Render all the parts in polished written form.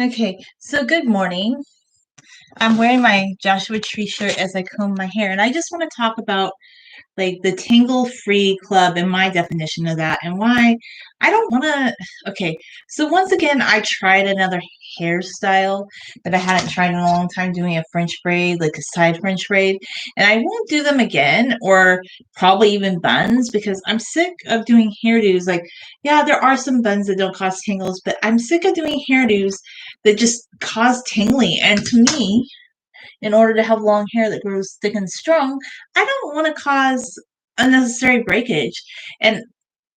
Okay, so good morning. I'm wearing my Joshua Tree shirt as I comb my hair, and I just want to talk about like the tangle free club and my definition of that and why I don't want to. Okay, so once again, I tried another hairstyle that I hadn't tried in a long time, doing a French braid, like a side French braid, and I won't do them again, or probably even buns, because I'm sick of doing hairdos. Like, yeah, there are some buns that don't cause tangles, but I'm sick of doing hairdos that just cause tingling. And to me, in order to have long hair that grows thick and strong, I don't want to cause unnecessary breakage. And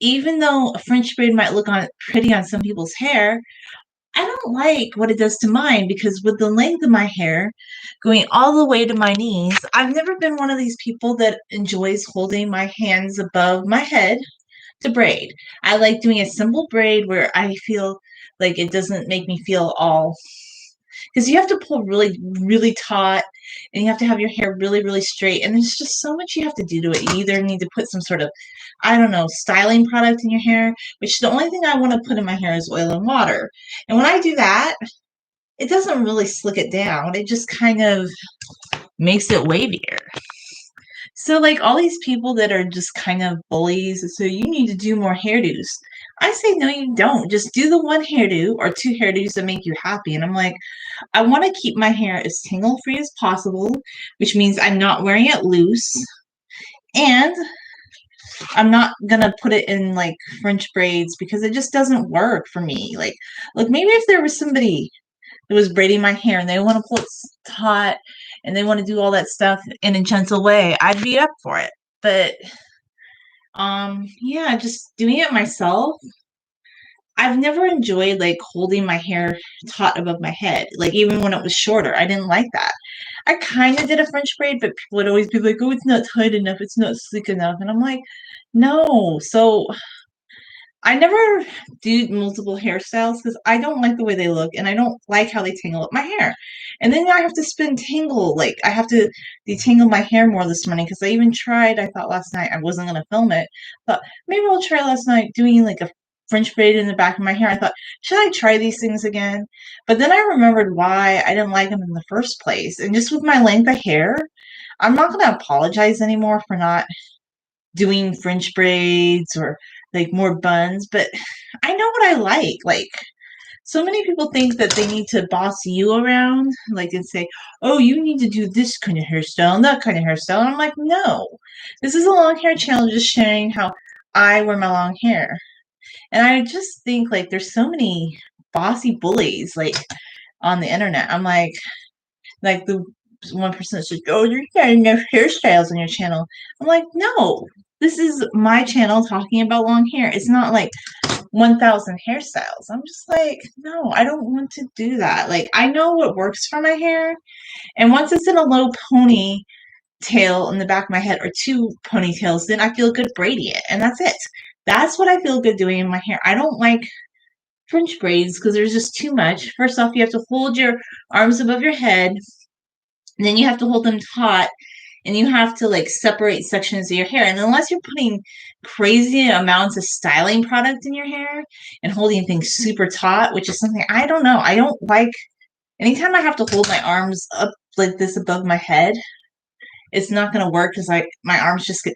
even though a French braid might look pretty on some people's hair, I don't like what it does to mine, because with the length of my hair going all the way to my knees, I've never been one of these people that enjoys holding my hands above my head to braid. I like doing a simple braid where I feel like it doesn't make me feel all, because you have to pull really, really taut, and you have to have your hair really, really straight. And there's just so much you have to do to it. You either need to put some sort of, I don't know, styling product in your hair, which the only thing I want to put in my hair is oil and water. And when I do that, it doesn't really slick it down. It just kind of makes it wavier. So, like, all these people that are just kind of bullies, so you need to do more hairdos. I say, no, you don't. Just do the one hairdo or two hairdos that make you happy. And I'm like, I want to keep my hair as tangle free as possible, which means I'm not wearing it loose. And I'm not gonna put it in like French braids, because it just doesn't work for me. Like maybe if there was somebody that was braiding my hair and they want to pull it taut and they want to do all that stuff in a gentle way, I'd be up for it. But yeah, just doing it myself, I've never enjoyed like holding my hair taut above my head. Like, even when it was shorter, I didn't like that. I kind of did a French braid, but people would always be like, "Oh, it's not tight enough. It's not sleek enough." And I'm like, "No." So I never do multiple hairstyles because I don't like the way they look, and I don't like how they tangle up my hair. And then I have to spin tangle. Like, I have to detangle my hair more this morning, because I even tried. I thought last night I wasn't gonna film it, but maybe I'll try last night doing like a French braid in the back of my hair. I thought, should I try these things again? But then I remembered why I didn't like them in the first place. And just with my length of hair, I'm not gonna apologize anymore for not doing French braids or like more buns, but I know what I like. Like, so many people think that they need to boss you around, like, and say, "Oh, you need to do this kind of hairstyle and that kind of hairstyle." And I'm like, no, this is a long hair channel, just sharing how I wear my long hair. And I just think like there's so many bossy bullies like on the internet. I'm like the one person that says, "Oh, you're getting enough hairstyles on your channel." I'm like, no, this is my channel talking about long hair. It's not like 1,000 hairstyles. I'm just like, no, I don't want to do that. Like, I know what works for my hair. And once it's in a low ponytail in the back of my head, or two ponytails, then I feel good braiding it. And that's it. That's what I feel good doing in my hair. I don't like French braids because there's just too much. First off, you have to hold your arms above your head, and then you have to hold them taut, and you have to like separate sections of your hair. And unless you're putting crazy amounts of styling product in your hair and holding things super taut, which is something I don't know. I don't like anytime I have to hold my arms up like this above my head, it's not gonna work, because my arms just get,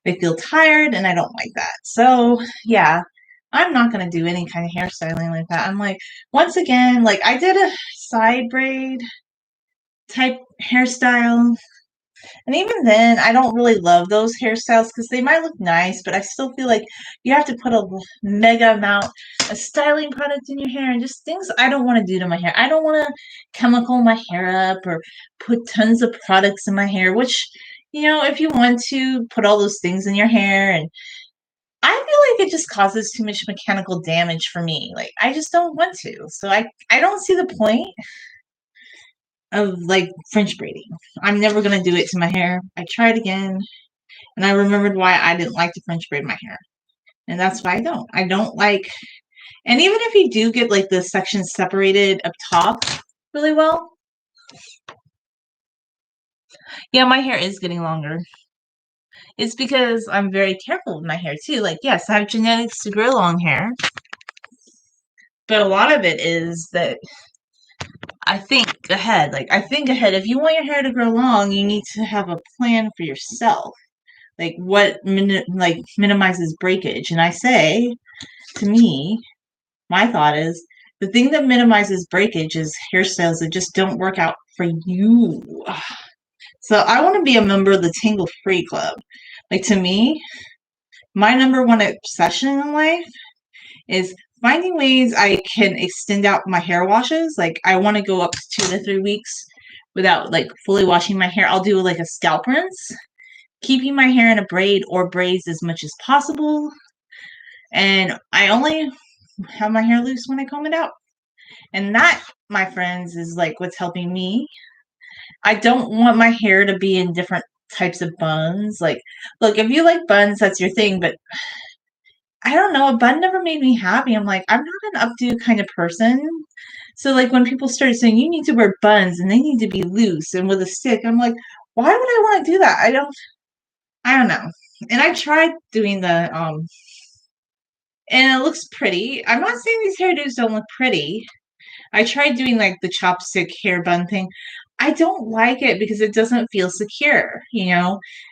they feel tired, and I don't like that. So yeah, I'm not gonna do any kind of hairstyling like that. I'm like, once again, like, I did a side braid type hairstyle. And even then, I don't really love those hairstyles because they might look nice, but I still feel like you have to put a mega amount of styling product in your hair, and just things I don't want to do to my hair. I don't want to chemical my hair up or put tons of products in my hair, which, if you want to put all those things in your hair, and I feel like it just causes too much mechanical damage for me. Like, I just don't want to. So I don't see the point of like French braiding. I'm never gonna do it to my hair. I tried again, and I remembered why I didn't like to French braid my hair, and that's why I don't. I don't like, and even if you do get like the sections separated up top really well, yeah, my hair is getting longer. It's because I'm very careful with my hair too. Like, yes, I have genetics to grow long hair, But a lot of it is that I think ahead. Like, I think ahead. If you want your hair to grow long, you need to have a plan for yourself. Like, what minimizes breakage. And I say, to me, my thought is the thing that minimizes breakage is hairstyles that just don't work out for you. So I want to be a member of the Tangle Free Club. Like, to me, my number one obsession in life is finding ways I can extend out my hair washes. Like, I want to go up to 2 to 3 weeks without like fully washing my hair. I'll do like a scalp rinse, keeping my hair in a braid or braids as much as possible. And I only have my hair loose when I comb it out. And that, my friends, is like what's helping me. I don't want my hair to be in different types of buns. Like, look, if you like buns, that's your thing, but I don't know, a bun never made me happy. I'm like, I'm not an updo kind of person. So like when people started saying you need to wear buns and they need to be loose and with a stick, I'm like, why would I want to do that? I don't know. And I tried doing the and it looks pretty. I'm not saying these hairdos don't look pretty. I tried doing like the chopstick hair bun thing. I don't like it because it doesn't feel secure,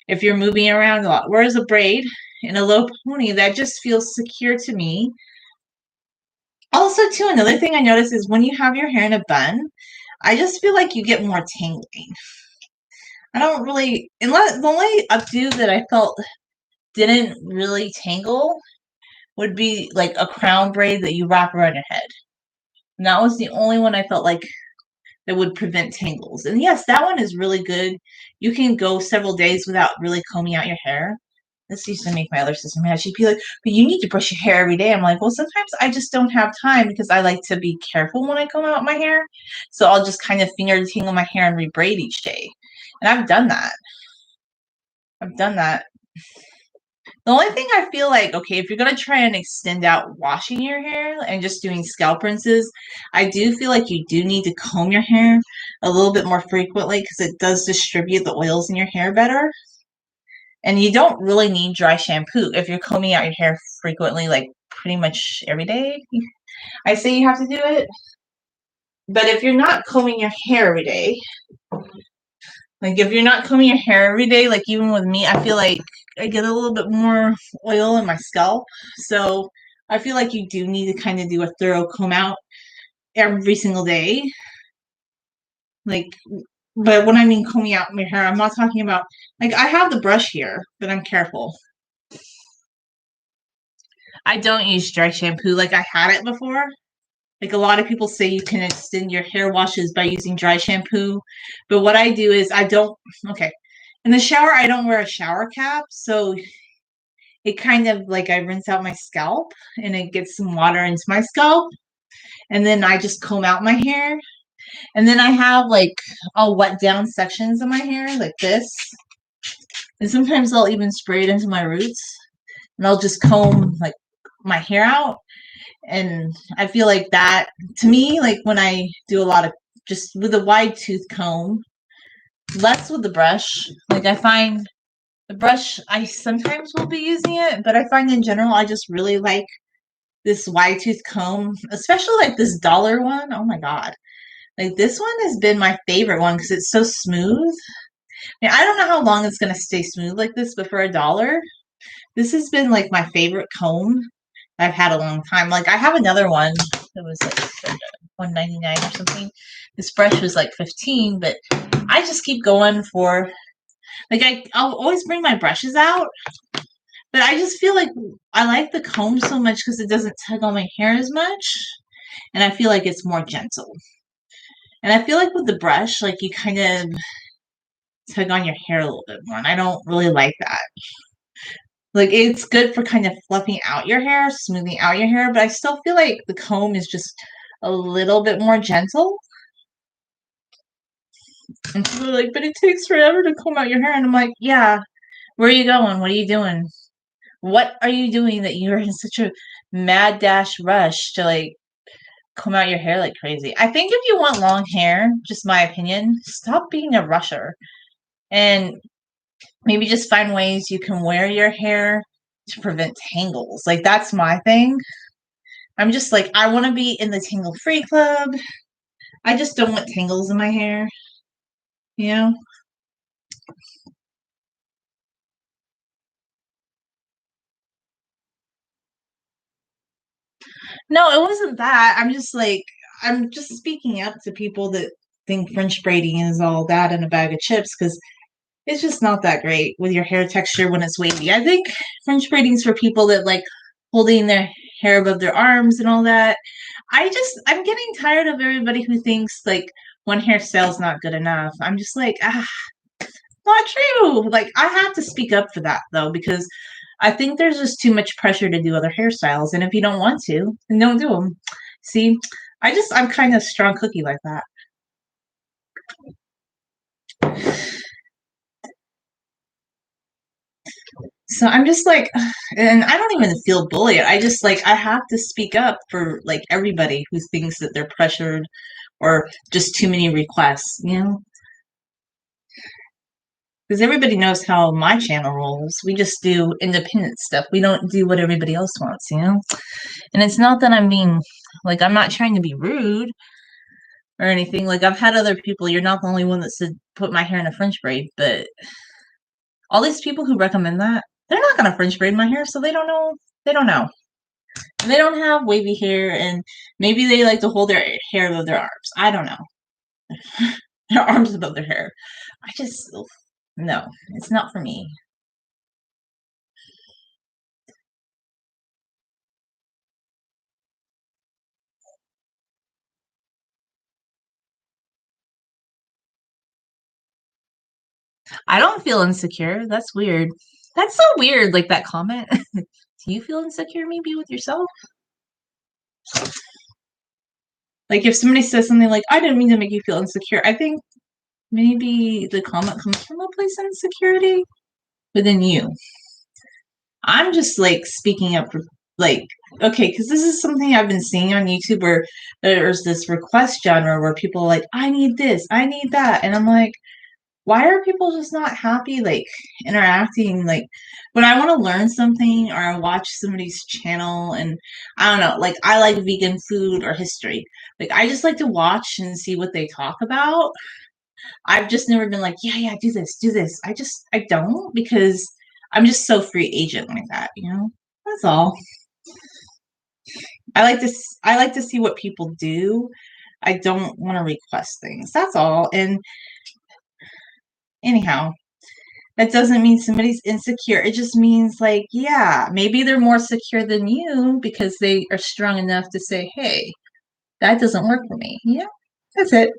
if you're moving around a lot. Whereas a braid and a low pony, that just feels secure to me. Also, too, another thing I notice is when you have your hair in a bun, I just feel like you get more tangling. I don't really, unless the only updo that I felt didn't really tangle would be like a crown braid that you wrap around your head. And that was the only one I felt like that would prevent tangles. And yes, that one is really good. You can go several days without really combing out your hair. This used to make my other sister mad. She'd be like, but you need to brush your hair every day. I'm like, well, sometimes I just don't have time because I like to be careful when I comb out my hair. So I'll just kind of finger detangle my hair and rebraid each day. And I've done that. The only thing I feel like, okay, if you're going to try and extend out washing your hair and just doing scalp rinses, I do feel like you do need to comb your hair a little bit more frequently because it does distribute the oils in your hair better. And you don't really need dry shampoo if you're combing out your hair frequently, like pretty much every day. I say you have to do it. But if you're not combing your hair every day, like if you're not combing your hair every day, like even with me, I feel like I get a little bit more oil in my scalp. So I feel like you do need to kind of do a thorough comb out every single day. Like, but when I mean combing out my hair, I'm not talking about, like, I have the brush here, but I'm careful. I don't use dry shampoo like I had it before. Like a lot of people say you can extend your hair washes by using dry shampoo. But what I do is okay. In the shower, I don't wear a shower cap. So it kind of like I rinse out my scalp and it gets some water into my scalp. And then I just comb out my hair. And then I have like I'll wet down sections of my hair like this. And sometimes I'll even spray it into my roots. And I'll just comb like my hair out. And I feel like that, to me, like when I do a lot of just with a wide tooth comb, less with the brush. Like I find the brush, I sometimes will be using it, but I find in general, I just really like this wide tooth comb, especially like this dollar one. Oh my God. Like this one has been my favorite one because it's so smooth. I mean, I don't know how long it's going to stay smooth like this, but for $1, this has been like my favorite comb I've had a long time. Like I have another one that was like $1.99 or something. This brush was like 15, but I just keep going for like I'll always bring my brushes out, but I just feel like I like the comb so much because it doesn't tug on my hair as much, and I feel like it's more gentle. And I feel like with the brush, like you kind of tug on your hair a little bit more, and I don't really like that. Like it's good for kind of fluffing out your hair, smoothing out your hair, but I still feel like the comb is just a little bit more gentle. And people are like, but it takes forever to comb out your hair. And I'm like, yeah, where are you going? What are you doing? What are you doing that you're in such a mad dash rush to like comb out your hair like crazy? I think if you want long hair, just my opinion, stop being a rusher. And maybe just find ways you can wear your hair to prevent tangles. Like that's my thing. I'm just like, I want to be in the tangle free club. I just don't want tangles in my hair, you know? No, it wasn't that. I'm just speaking up to people that think French braiding is all that in a bag of chips because it's just not that great with your hair texture when it's wavy. I think French braiding is for people that like holding their hair above their arms and all that. I'm getting tired of everybody who thinks like one hairstyle is not good enough. I'm just like, not true. Like I have to speak up for that though because I think there's just too much pressure to do other hairstyles, and if you don't want to, then don't do them. See, I'm kind of strong cookie like that. So I'm just like, and I don't even feel bullied. I just like I have to speak up for like everybody who thinks that they're pressured or just too many requests, you know? Because everybody knows how my channel rolls. We just do independent stuff. We don't do what everybody else wants, you know? And it's not that I'm being like I'm not trying to be rude or anything. Like I've had other people, you're not the only one that said put my hair in a French braid, but all these people who recommend that, they're not gonna French braid my hair, so they don't know. They don't know. They don't have wavy hair, and maybe they like to hold their hair above their arms. I don't know. Their arms above their hair. I just no, it's not for me. I don't feel insecure. That's weird. That's so weird, like that comment. Do you feel insecure maybe with yourself? Like if somebody says something like, I didn't mean to make you feel insecure, I think maybe the comment comes from a place of insecurity within you. I'm just like speaking up for like, okay, because this is something I've been seeing on YouTube where there's this request genre where people are like, I need this, I need that. And I'm like, why are people just not happy like interacting like when I want to learn something or I watch somebody's channel and I don't know, like I like vegan food or history. Like I just like to watch and see what they talk about. I've just never been like, yeah, yeah, do this, do this. I don't because I'm just so free agent like that, you know? That's all. I like to see what people do. I don't want to request things. That's all. And anyhow, that doesn't mean somebody's insecure. It just means like, yeah, maybe they're more secure than you because they are strong enough to say, hey, that doesn't work for me. Yeah, that's it.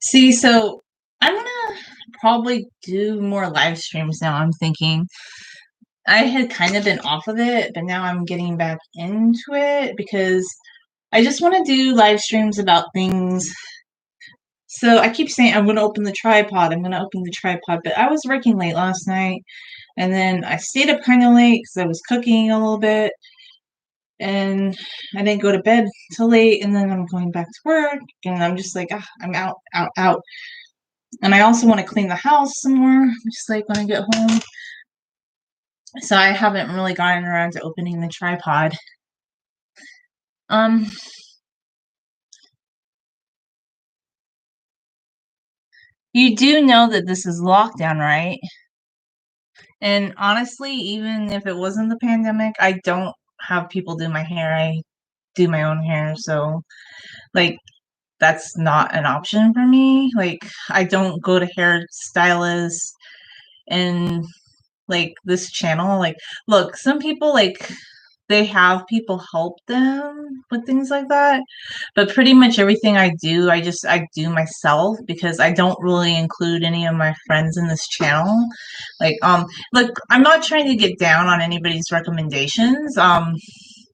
See, so I'm gonna probably do more live streams now. I'm thinking I had kind of been off of it, but now I'm getting back into it because I just want to do live streams about things. So I keep saying I'm going to open the tripod. I'm going to open the tripod, but I was working late last night, and then I stayed up kind of late because I was cooking a little bit, and I didn't go to bed till late. And then I'm going back to work, and I'm just like, I'm out, out, out. And I also want to clean the house some more, just like when I get home. So I haven't really gotten around to opening the tripod. Um, you do know that this is lockdown, right? And honestly, even if it wasn't the pandemic, I don't have people do my hair. I do my own hair. So, like, that's not an option for me. Like, I don't go to hairstylists and like this channel. Like, look, some people like they have people help them with things like that, but pretty much everything I do myself because I don't really include any of my friends in this channel. Like look, I'm not trying to get down on anybody's recommendations.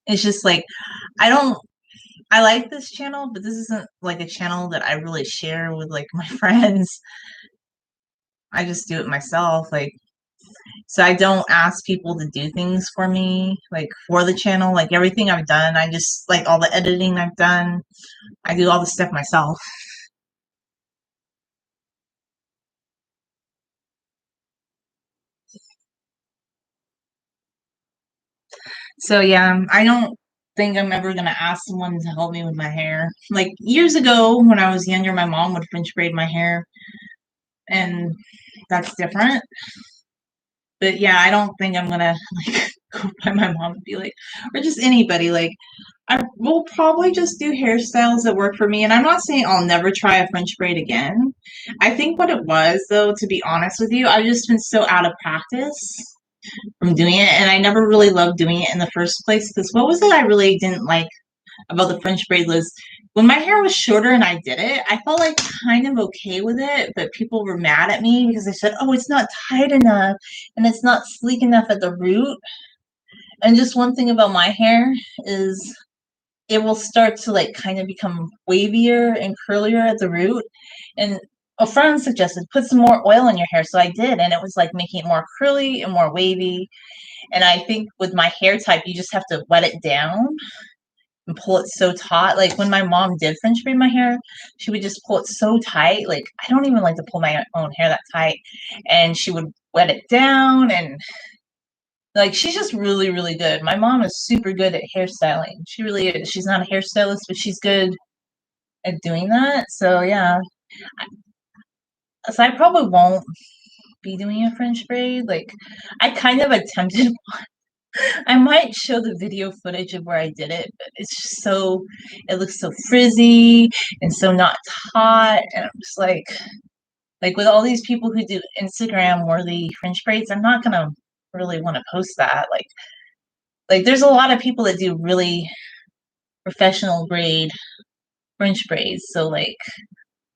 It's just like I don't I like this channel, but this isn't like a channel that I really share with like my friends. I just do it myself. Like So I don't ask people to do things for me, like for the channel. Like everything I've done, I just like all the editing I've done. I do all the stuff myself. So yeah, I don't think I'm ever gonna ask someone to help me with my hair. Like years ago when I was younger, my mom would French braid my hair, and that's different. But yeah, I don't think I'm gonna like go by my mom and be like, or just anybody. Like I will probably just do hairstyles that work for me. And I'm not saying I'll never try a French braid again. I think what it was, though, to be honest with you, I've just been so out of practice from doing it. And I never really loved doing it in the first place. Because what was it I really didn't like about the French braid was when my hair was shorter and I did it, I felt like kind of okay with it. But people were mad at me because they said, oh, it's not tight enough and it's not sleek enough at the root. And just one thing about my hair is it will start to like kind of become wavier and curlier at the root. And a friend suggested put some more oil in your hair. So I did, and it was like making it more curly and more wavy. And I think with my hair type, you just have to wet it down and pull it so taut. Like when my mom did French braid my hair, she would just pull it so tight. Like I don't even like to pull my own hair that tight. And she would wet it down and like she's just really, really good. My mom is super good at hairstyling. She really is. She's not a hairstylist, but she's good at doing that. So yeah. So I probably won't be doing a French braid. Like I kind of attempted I might show the video footage of where I did it, but it's just so it looks so frizzy and so not taut. And I'm just like with all these people who do Instagram worthy French braids, I'm not gonna really want to post that. Like there's a lot of people that do really professional grade French braids. So like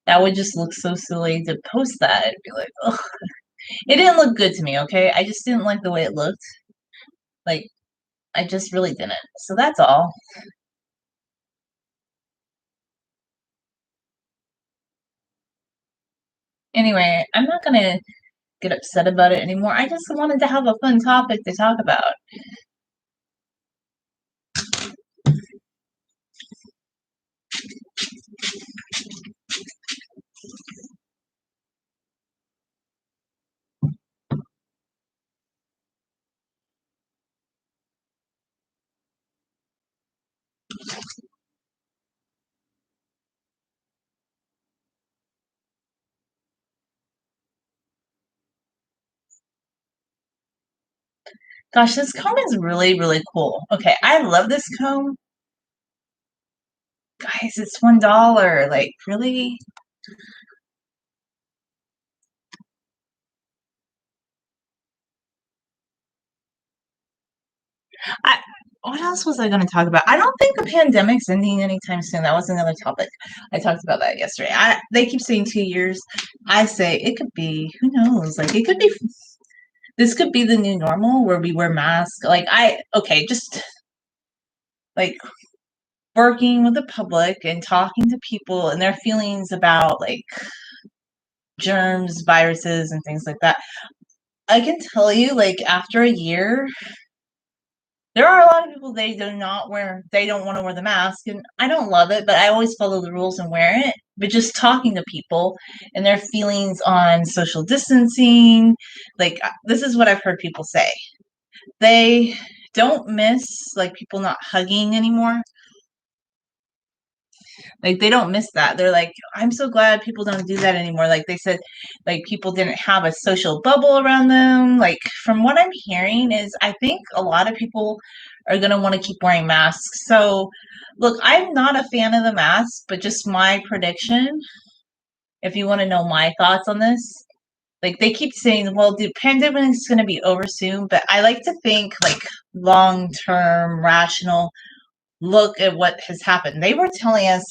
that would just look so silly to post that. It'd be like, oh, it didn't look good to me. Okay, I just didn't like the way it looked. Like I just really didn't. So that's all. Anyway, I'm not gonna get upset about it anymore. I just wanted to have a fun topic to talk about. Gosh, this comb is really, really cool. Okay, I love this comb. Guys, it's $1. Like, really? I what else was I going to talk about? I don't think the pandemic's ending anytime soon. That was another topic. I talked about that yesterday. They keep saying 2 years. I say it could be. Who knows? Like it could be. This could be the new normal where we wear masks. Okay, just like working with the public and talking to people and their feelings about like germs, viruses, and things like that. I can tell you, like after a year, there are a lot of people they don't want to wear the mask, and I don't love it, but I always follow the rules and wear it. But just talking to people and their feelings on social distancing, like this is what I've heard people say. They don't miss like people not hugging anymore. Like they don't miss that. They're like, I'm so glad people don't do that anymore. Like they said, like people didn't have a social bubble around them. Like from what I'm hearing is I think a lot of people are gonna want to keep wearing masks. So look, I'm not a fan of the mask, but just my prediction, if you want to know my thoughts on this, like they keep saying, well, the pandemic is gonna be over soon, but I like to think like long term, rational look at what has happened. They were telling us,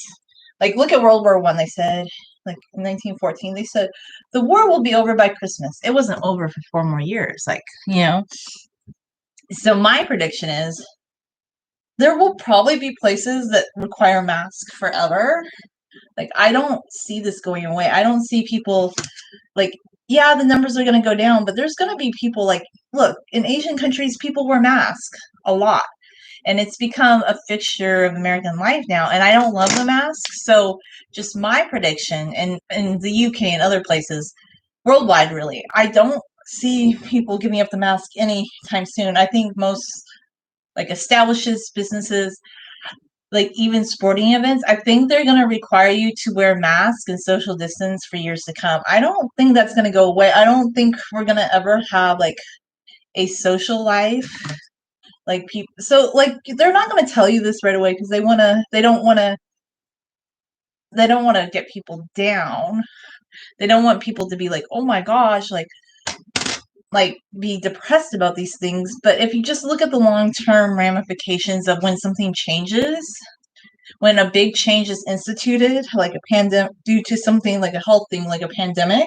like, look at World War One. They said, like in 1914, they said the war will be over by Christmas. It wasn't over for 4 more years. Like, you know. So my prediction is there will probably be places that require masks forever. Like, I don't see this going away. I don't see people like yeah, the numbers are going to go down, but there's going to be people like, look, in Asian countries, people wear masks a lot. And it's become a fixture of American life now. And I don't love the mask. So, just my prediction, and in the UK and other places, worldwide, really, I don't see people giving up the mask anytime soon. I think most like establishes businesses, like even sporting events, I think they're going to require you to wear masks and social distance for years to come. I don't think that's going to go away. I don't think we're going to ever have like a social life like people. So like they're not going to tell you this right away because they don't want to get people down. They don't want people to be like, "Oh my gosh, like be depressed about these things." But if you just look at the long-term ramifications of when something changes, when a big change is instituted, like a pandemic due to something like a health thing, like a pandemic,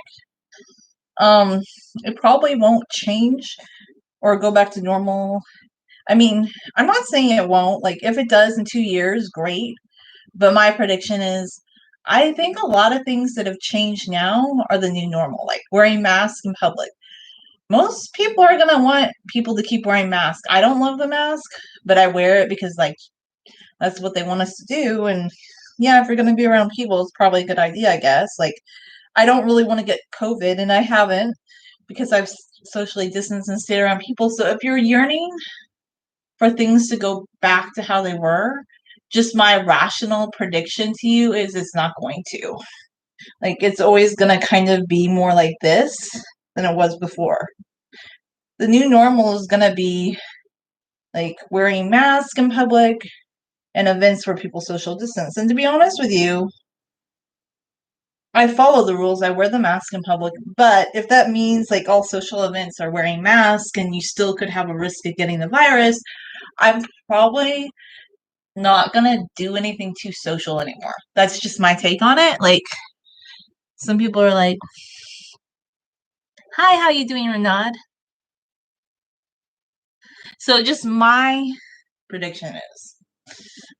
um, it probably won't change or go back to normal. I mean, I'm not saying it won't. Like, if it does in 2 years, great. But my prediction is, I think a lot of things that have changed now are the new normal, like wearing masks in public. Most people are gonna want people to keep wearing masks. I don't love the mask, but I wear it because like that's what they want us to do. And yeah, if you're going to be around people, it's probably a good idea, I guess. Like, I don't really want to get COVID, and I haven't because I've socially distanced and stayed around people. So if you're yearning for things to go back to how they were, just my rational prediction to you is it's not going to. Like, it's always going to kind of be more like this than it was before. The new normal is going to be like wearing masks in public and events where people social distance. And to be honest with you, I follow the rules. I wear the mask in public. But if that means like all social events are wearing masks and you still could have a risk of getting the virus, I'm probably not going to do anything too social anymore. That's just my take on it. Like, some people are like, "Hi, how you doing, Renad?" So just prediction is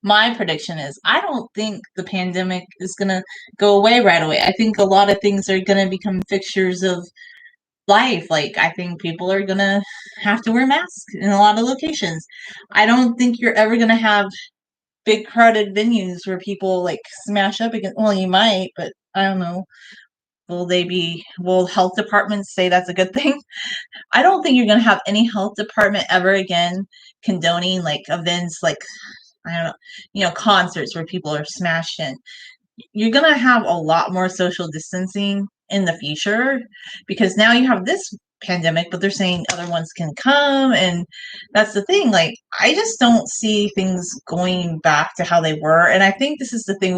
my prediction is I don't think the pandemic is going to go away right away. I think a lot of things are going to become fixtures of life. Like, I think people are going to have to wear masks in a lot of locations. I don't think you're ever going to have big crowded venues where people like smash up against. Well, you might, but I don't know. Will health departments say that's a good thing? I don't think you're going to have any health department ever again condoning like events like, I don't know, concerts where people are smashed in. You're going to have a lot more social distancing in the future because now you have this pandemic, but they're saying other ones can come. And that's the thing. Like, I just don't see things going back to how they were. And I think this is the thing.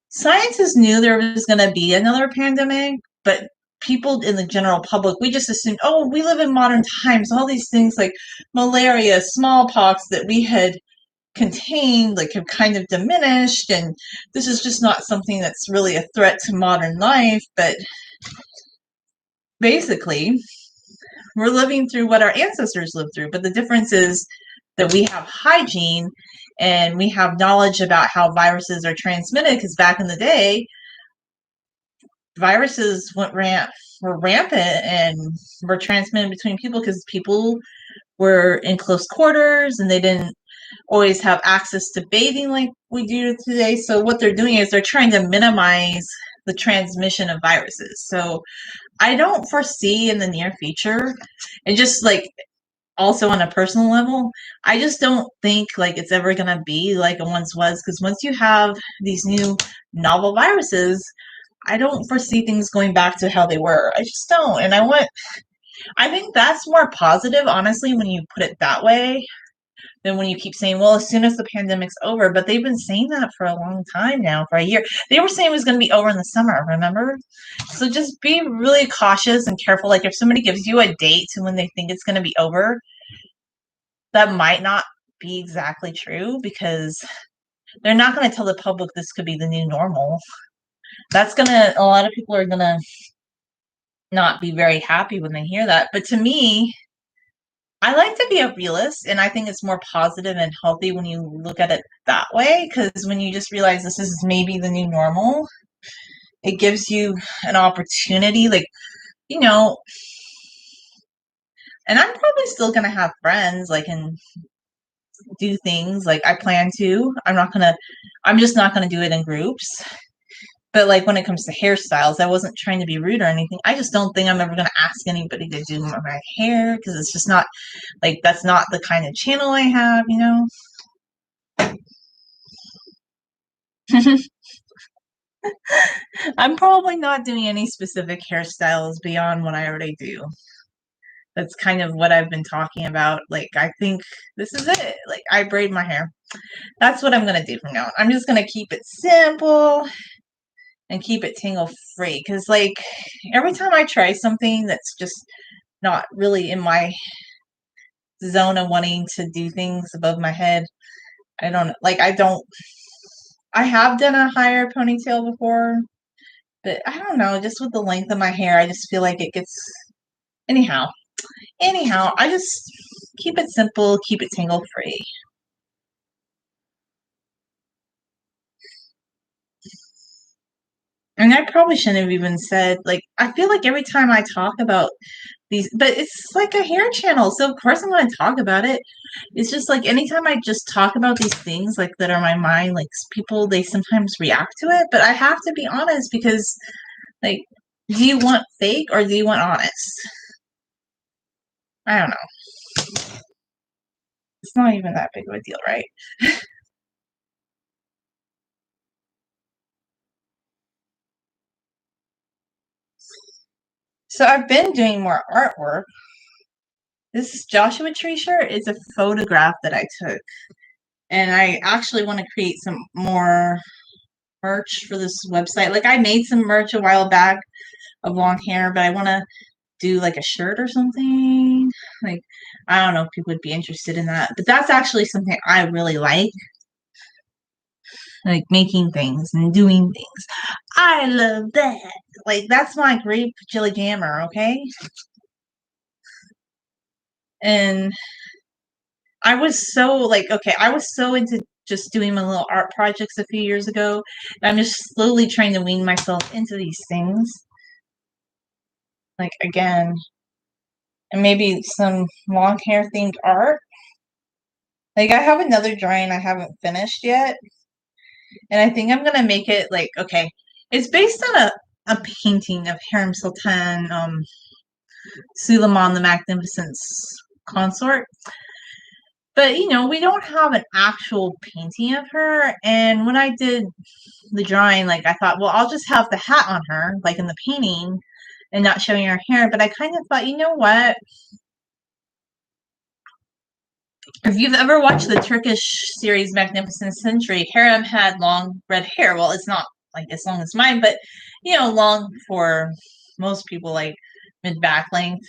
Scientists knew there was going to be another pandemic, but people in the general public, we just assumed, oh, we live in modern times. All these things like malaria, smallpox that we had contained like have kind of diminished, and this is just not something that's really a threat to modern life. But basically we're living through what our ancestors lived through, but the difference is that we have hygiene and we have knowledge about how viruses are transmitted, because back in the day viruses were rampant and were transmitted between people because people were in close quarters and they didn't always have access to bathing like we do today. So what they're doing is they're trying to minimize the transmission of viruses. So I don't foresee in the near future, and just like also on a personal level, I just don't think like it's ever going to be like it once was, because once you have these new novel viruses, I don't foresee things going back to how they were. I just don't. And I think that's more positive, honestly, when you put it that way, than when you keep saying, well, as soon as the pandemic's over. But they've been saying that for a long time now, for a year. They were saying it was going to be over in the summer, remember? So just be really cautious and careful. Like, if somebody gives you a date to when they think it's going to be over, that might not be exactly true, because they're not going to tell the public this could be the new normal. A lot of people are going to not be very happy when they hear that. But to me, I like to be a realist, and I think it's more positive and healthy when you look at it that way, because when you just realize this is maybe the new normal, it gives you an opportunity. Like, you know, and I'm probably still gonna have friends like and do things like I plan to. I'm just not gonna do it in groups. But like when it comes to hairstyles, I wasn't trying to be rude or anything. I just don't think I'm ever gonna ask anybody to do my hair because it's just not like that's not the kind of channel I have, you know. I'm probably not doing any specific hairstyles beyond what I already do. That's kind of what I've been talking about. Like, I think this is it. Like, I braid my hair. That's what I'm going to do from now on. I'm just going to keep it simple and keep it tangle free. Because, like, every time I try something that's just not really in my zone of wanting to do things above my head, I have done a higher ponytail before, but I don't know, just with the length of my hair, I just feel like it gets, anyhow. Anyhow, I just keep it simple, keep it tangle free. And I probably shouldn't have even said, like, I feel like every time I talk about these, but it's like a hair channel, so of course I'm going to talk about it. It's just like anytime I just talk about these things, like, that are my mind, like, people, they sometimes react to it, but I have to be honest because, like, do you want fake or do you want honest? I don't know. It's not even that big of a deal, right? So I've been doing more artwork. This Joshua Tree shirt is a photograph that I took, and I actually want to create some more merch for this website. Like I made some merch a while back of long hair, but I want to do like a shirt or something. Like I don't know if people would be interested in that, but that's actually something I really like making things and doing things. I love that. Like that's my grape jelly jammer, okay? And I was so like, okay, I was so into just doing my little art projects a few years ago. And I'm just slowly trying to wean myself into these things. Like again, and maybe some long hair themed art. Like I have another drawing I haven't finished yet. And I think I'm gonna make it like, okay, it's based on a painting of Harem Sultan, Suleiman the Magnificent's consort. But you know, we don't have an actual painting of her. And when I did the drawing, like I thought, well, I'll just have the hat on her, like in the painting, and not showing her hair. But I kind of thought, you know what? If you've ever watched the Turkish series Magnificent Century, Harem had long red hair. Well, it's not like as long as mine, but you know, long for most people, like mid back length.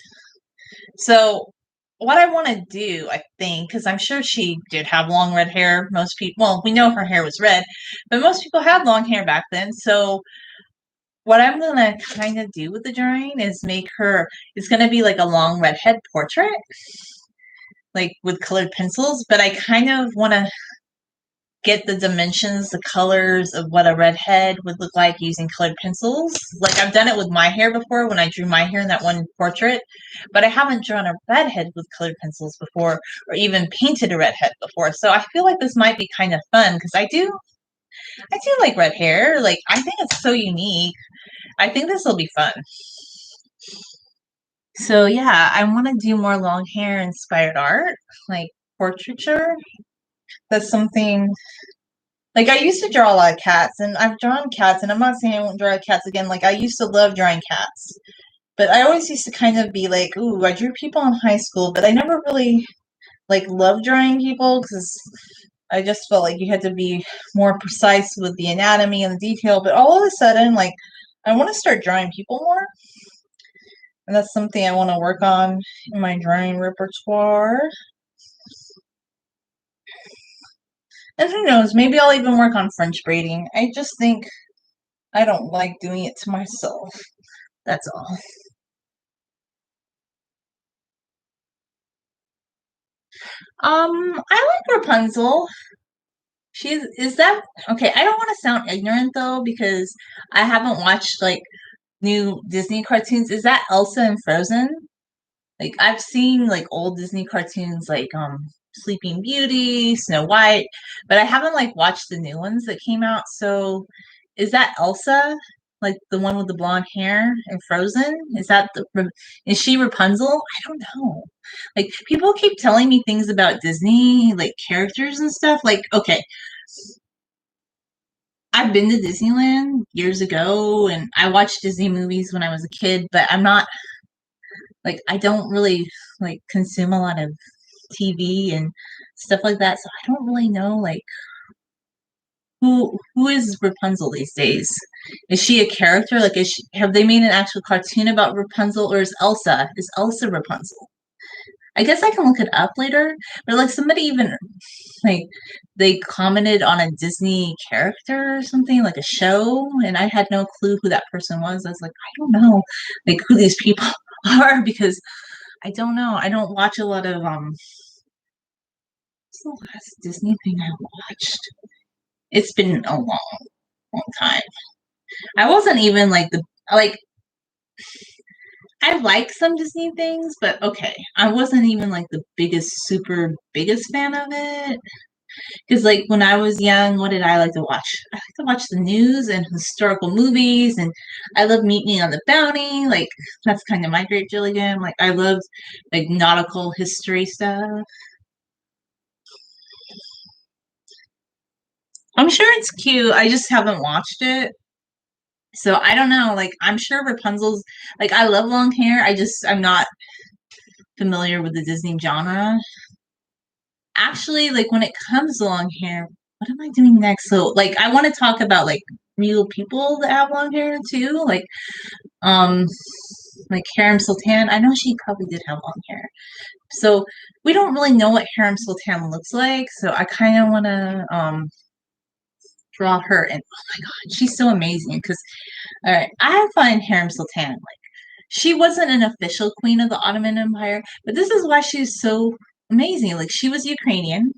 So what I want to do, I think, because I'm sure she did have long red hair. Most people, well, we know her hair was red, but most people had long hair back then. So what I'm gonna kind of do with the drawing is make her. It's gonna be like a long red head portrait, like with colored pencils. But I kind of want to get the dimensions, the colors of what a redhead would look like using colored pencils. Like I've done it with my hair before when I drew my hair in that one portrait, but I haven't drawn a redhead with colored pencils before or even painted a redhead before. So I feel like this might be kind of fun because I do like red hair. Like I think it's so unique. I think this will be fun. So yeah, I want to do more long hair inspired art, like portraiture. That's something like I used to draw a lot of cats, and I've drawn cats, and I'm not saying I won't draw cats again. Like I used to love drawing cats, but I always used to kind of be like, "Ooh, I drew people in high school," but I never really like loved drawing people because I just felt like you had to be more precise with the anatomy and the detail. But all of a sudden, like I want to start drawing people more, and that's something I want to work on in my drawing repertoire. And who knows, maybe I'll even work on French braiding. I just think I don't like doing it to myself. That's all. I like Rapunzel. She's is that okay? I don't want to sound ignorant though because I haven't watched like new Disney cartoons. Is that Elsa and Frozen? Like I've seen like old Disney cartoons like Sleeping Beauty, Snow White, but I haven't like watched the new ones that came out. So is that Elsa? Like the one with the blonde hair and Frozen? Is she Rapunzel? I don't know. Like people keep telling me things about Disney, like characters and stuff. Like, okay, I've been to Disneyland years ago and I watched Disney movies when I was a kid, but I'm not like I don't really like consume a lot of TV and stuff like that. So I don't really know like who is Rapunzel these days? Is she a character? Like have they made an actual cartoon about Rapunzel or is Elsa Rapunzel? I guess I can look it up later. But like somebody even like they commented on a Disney character or something, like a show, and I had no clue who that person was. I was like, I don't know like who these people are because I don't know. I don't watch a lot of what's the last Disney thing I watched? It's been a long time. I wasn't even like the like I like some Disney things, but okay, I wasn't even like the super biggest fan of it. Because like when I was young, what did I like to watch? I like to watch the news and historical movies, and I love Meet Me on the Bounty. Like that's kind of my great Gilligan. Like I loved like nautical history stuff. I'm sure it's cute. I just haven't watched it. So I don't know. Like I'm sure Rapunzel's like I love long hair. I'm not familiar with the Disney genre. Actually, like when it comes to long hair, what am I doing next? So like I want to talk about like real people that have long hair too. Um like Harem Sultan. I know she probably did have long hair. So we don't really know what Harem Sultan looks like. So I kind of want to draw her and oh my god, she's so amazing because all right, I find Harem Sultan like she wasn't an official queen of the Ottoman Empire, but this is why she's so amazing. Like she was Ukrainian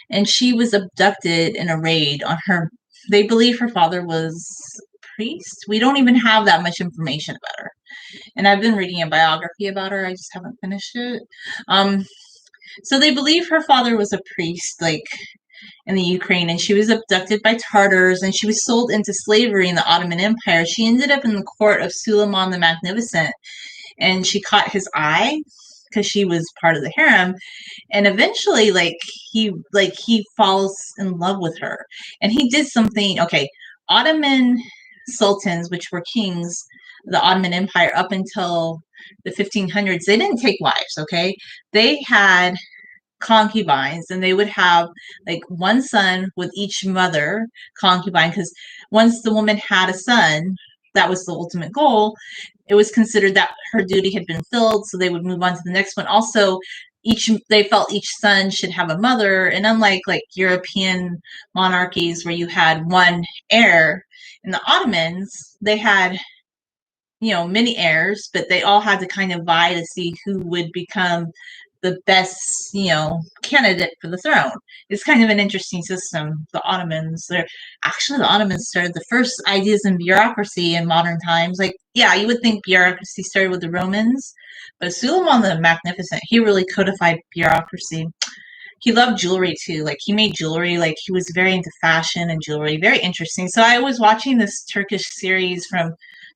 and she was abducted in a raid on her. They believe her father was a priest. We don't even have that much information about her. And I've been reading a biography about her. I just haven't finished it. Um, so they believe her father was a priest, like in the Ukraine, and she was abducted by Tartars and she was sold into slavery in the Ottoman Empire. She ended up in the court of Suleiman the Magnificent, and she caught his eye because she was part of the harem. And eventually, he falls in love with her, and he did something. Okay, Ottoman sultans, which were kings, the Ottoman Empire up until the 1500s, they didn't take wives. Okay, they had concubines and they would have like one son with each mother concubine because once the woman had a son, that was the ultimate goal. It was considered that her duty had been filled, so they would move on to the next one. Also, each they felt each son should have a mother, and unlike like European monarchies where you had one heir, in the Ottomans they had many heirs, but they all had to kind of vie to see who would become the best, candidate for the throne. It's kind of an interesting system. The Ottomans started the first ideas in bureaucracy in modern times. Like, yeah, you would think bureaucracy started with the Romans, but Suleiman the Magnificent, he really codified bureaucracy. He loved jewelry too. Like he made jewelry. Like he was very into fashion and jewelry. Very interesting. So I was watching this Turkish series from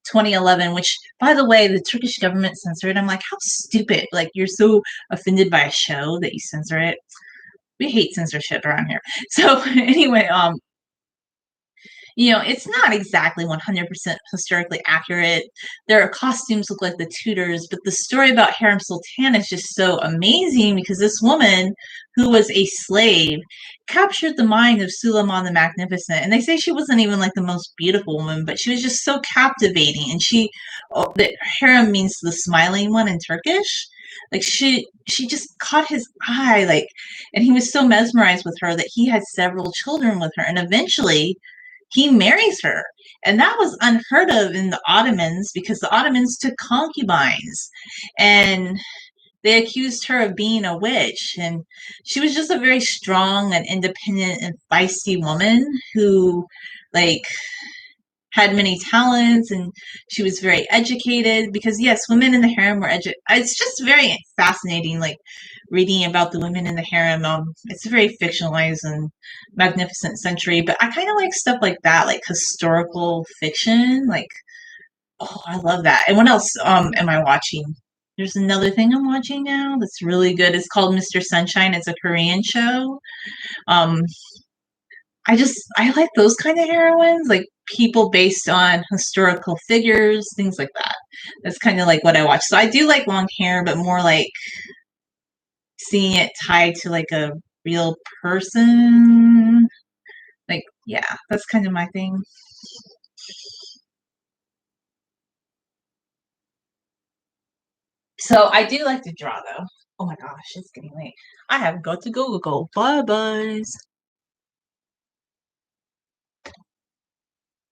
2011, which, by the way, the Turkish government censored. I'm like, how stupid! Like you're so offended by a show that you censor it. We hate censorship around here. So anyway, it's not exactly 100% historically accurate. Their costumes look like the Tudors, but the story about Harem Sultan is just so amazing because this woman who was a slave captured the mind of Suleiman the Magnificent. And they say she wasn't even like the most beautiful woman, but she was just so captivating. And the harem means the smiling one in Turkish. Like she just caught his eye, like, and he was so mesmerized with her that he had several children with her. And eventually he marries her. And that was unheard of in the Ottomans because the Ottomans took concubines and they accused her of being a witch. And she was just a very strong and independent and feisty woman who, like, had many talents, and she was very educated, because yes, women in the harem were it's just very fascinating, like reading about the women in the harem. It's very fictionalized and magnificent century, but I kind of like stuff like that, like historical fiction. Like, oh, I love that. And what else am I watching? There's another thing I'm watching now that's really good. It's called Mr. Sunshine. It's a Korean show. um I like those kind of heroines, like people based on historical figures, things like that. That's kind of like what I watch. So I do like long hair, but more like seeing it tied to like a real person. Like, yeah, that's kind of my thing. So I do like to draw though. Oh my gosh, it's getting late. I have got to go. Bye bye.